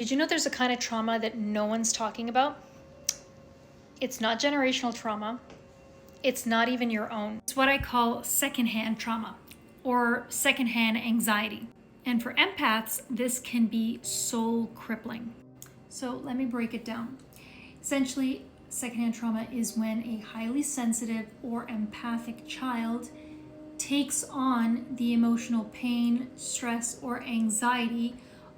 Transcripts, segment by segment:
Did you know there's a kind of trauma that no one's talking about? It's not generational trauma. It's not even your own. It's what I call secondhand trauma or secondhand anxiety. And for empaths, this can be soul crippling. So let me break it down. Essentially, secondhand trauma is when a highly sensitive or empathic child takes on the emotional pain, stress, or anxiety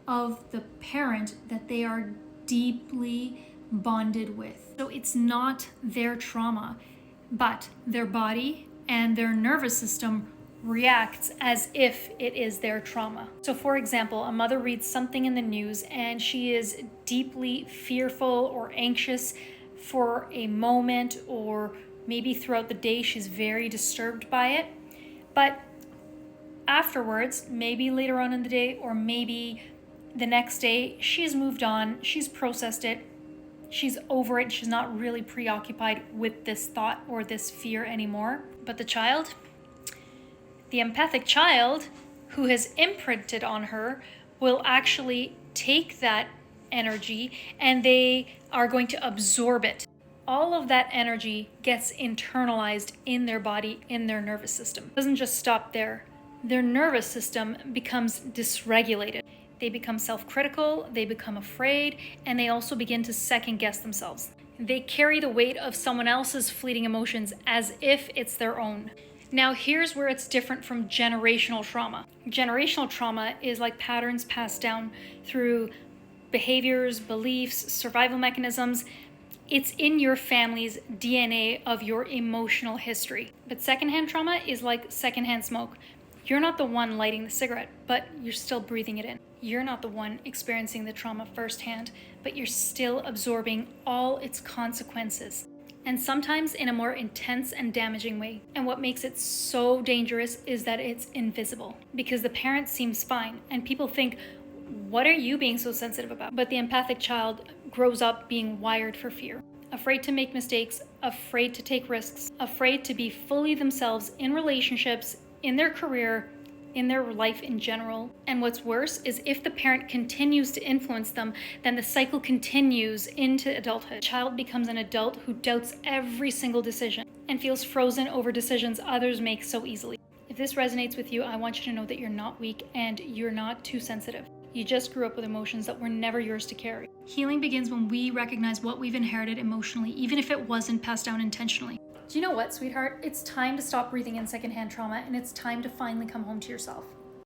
of the parent that they are deeply bonded with. So it's not their trauma, but their body and their nervous system reacts as if it is their trauma. So for example, a mother reads something in the news and she is deeply fearful or anxious for a moment, or maybe throughout the day she's very disturbed by it. But afterwards, maybe later on in the day, or maybe the next day, she's moved on, she's processed it, she's over it, she's not really preoccupied with this thought or this fear anymore. But the child, the empathic child who has imprinted on her, will actually take that energy and they are going to absorb it. All of that energy gets internalized in their body, in their nervous system. It doesn't just stop there. Their nervous system becomes dysregulated. They become self-critical, they become afraid, and they also begin to second guess themselves. They carry the weight of someone else's fleeting emotions as if it's their own. Now here's where it's different from generational trauma. Generational trauma is like patterns passed down through behaviors, beliefs, survival mechanisms. It's in your family's DNA of your emotional history. But secondhand trauma is like secondhand smoke. You're not the one lighting the cigarette, but you're still breathing it in. You're not the one experiencing the trauma firsthand, but you're still absorbing all its consequences. And sometimes in a more intense and damaging way. And what makes it so dangerous is that it's invisible, because the parent seems fine and people think, what are you being so sensitive about? But the empathic child grows up being wired for fear, afraid to make mistakes, afraid to take risks, afraid to be fully themselves in relationships, in their career, in their life in general. And what's worse is if the parent continues to influence them, then the cycle continues into adulthood. The child becomes an adult who doubts every single decision and feels frozen over decisions others make so easily. If this resonates with you, I want you to know that you're not weak and you're not too sensitive. You just grew up with emotions that were never yours to carry. Healing begins when we recognize what we've inherited emotionally, even if it wasn't passed down intentionally. Do you know what, sweetheart? It's time to stop breathing in secondhand trauma, and it's time to finally come home to yourself.